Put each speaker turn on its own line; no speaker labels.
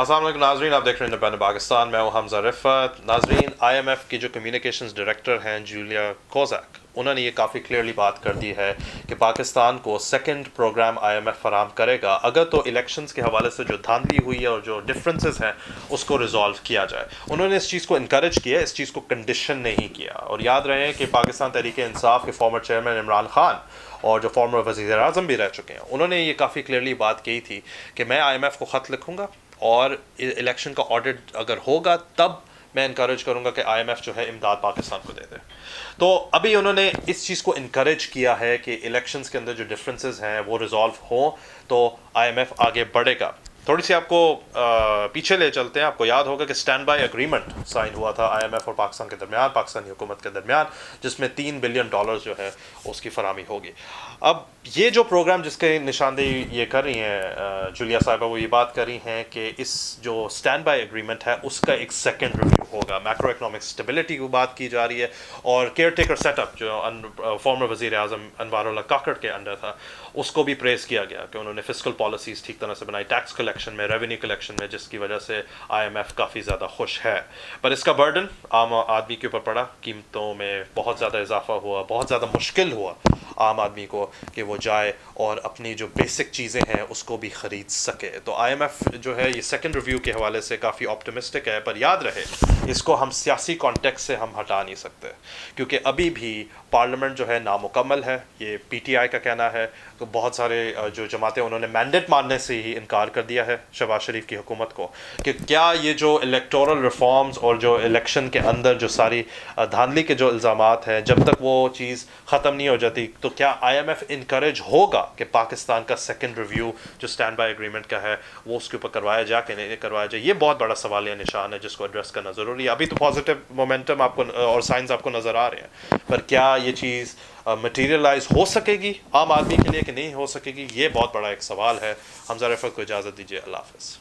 السلام علیکم ناظرین، آپ دیکھ رہے ہیں انڈیپینڈنٹ پاکستان، میں ہوں حمزہ رفعت۔ ناظرین، آئی ایم ایف کی جو کمیونیکیشنز ڈائریکٹر ہیں جولیا کوزاک، انہوں نے یہ کافی کلیئرلی بات کر دی ہے کہ پاکستان کو second programme I M F فراہم کرے گا اگر تو الیکشنز کے حوالے سے جو دھاندلی ہوئی ہے اور جو ڈفرینسز ہیں اس کو ریزالو کیا جائے۔ انہوں نے اس چیز کو انکریج کیا، اس چیز کو کنڈیشن نہیں کیا۔ اور یاد رہے کہ پاکستان تحریک انصاف کے فارمر چیئرمین عمران خان اور جو فارمر وزیر اعظم بھی رہ چکے ہیں، انہوں نے یہ کافی کلیئرلی بات کی تھی کہ میں آئی ایم ایف کو خط لکھوں گا اور الیکشن کا آڈٹ اگر ہوگا تب میں انکریج کروں گا کہ آئی ایم ایف جو ہے امداد پاکستان کو دے دے۔ تو ابھی انہوں نے اس چیز کو انکریج کیا ہے کہ الیکشنز کے اندر جو ڈفرینسز ہیں وہ ریزالو ہوں تو آئی ایم ایف آگے بڑھے گا۔ تھوڑی سی آپ کو پیچھے لے چلتے ہیں۔ آپ کو یاد ہوگا کہ اسٹینڈ بائی ایگریمنٹ سائن ہوا تھا آئی ایم ایف اور پاکستان کے درمیان، پاکستانی حکومت کے درمیان، جس میں $3 بلین جو ہے اس کی فراہمی ہوگی۔ اب یہ جو پروگرام جس کے نشاندہی یہ کر رہی ہیں جولیا صاحبہ، وہ یہ بات کر رہی ہیں کہ اس جو اسٹینڈ بائی ایگریمنٹ ہے اس کا ایک سیکنڈ ریویو ہوگا۔ میکرو اکنامک اسٹیبلٹی کی بات کی جا رہی ہے، اور کیئر ٹیکر سیٹ اپ جو فارمر وزیر اعظم انوار اللہ کاکڑ کے انڈر تھا، اس کو بھی پریز کیا گیا کہ انہوں نے فسکل پالیسیز ٹھیک طرح سے بنائی، ٹیکس کلیکشن میں، ریونیو کلیکشن میں، جس کی وجہ سے آئی ایم ایف کافی زیادہ خوش ہے۔ پر اس کا برڈن عام آدمی کے اوپر پڑا، قیمتوں میں بہت زیادہ اضافہ ہوا، بہت زیادہ مشکل ہوا عام آدمی کو کہ وہ جائے اور اپنی جو بیسک چیزیں ہیں اس کو بھی خرید سکے۔ تو آئی ایم ایف جو ہے یہ سیکنڈ ریویو کے حوالے سے کافی آپٹمسٹک ہے، پر یاد رہے اس کو ہم سیاسی کانٹیکس سے ہم ہٹا نہیں سکتے، کیونکہ ابھی بھی پارلیمنٹ جو ہے نامکمل ہے، یہ پی ٹی آئی کا کہنا ہے۔ تو بہت سارے جو جماعتیں انہوں نے مینڈیٹ ماننے سے ہی انکار کر دیا ہے شہباز شریف کی حکومت کو کہ کیا یہ جو الیکٹورل ریفارمز اور جو الیکشن کے اندر جو ساری دھاندلی کے جو الزامات ہیں، جب تک وہ چیز ختم نہیں ہو جاتی تو کیا آئی ایم ایف انکریج ہوگا کہ پاکستان کا سیکنڈ ریویو جو اسٹینڈ بائی ایگریمنٹ کا ہے وہ اس کے اوپر کروایا جائے کہ نہیں کروایا جائے۔ یہ بہت بڑا سوالیہ نشان ہے جس کو ایڈریس کرنا ضروری ہے۔ ابھی تو پازیٹیو مومنٹم آپ کو اور سائنس آپ کو نظر آ رہے ہیں، پر کیا یہ چیز مٹیریلائز ہو سکے گی عام آدمی کے لیے کہ نہیں ہو سکے گی، یہ بہت بڑا ایک سوال ہے۔ حمزہ رفعت کو اجازت دیجیے، اللہ حافظ۔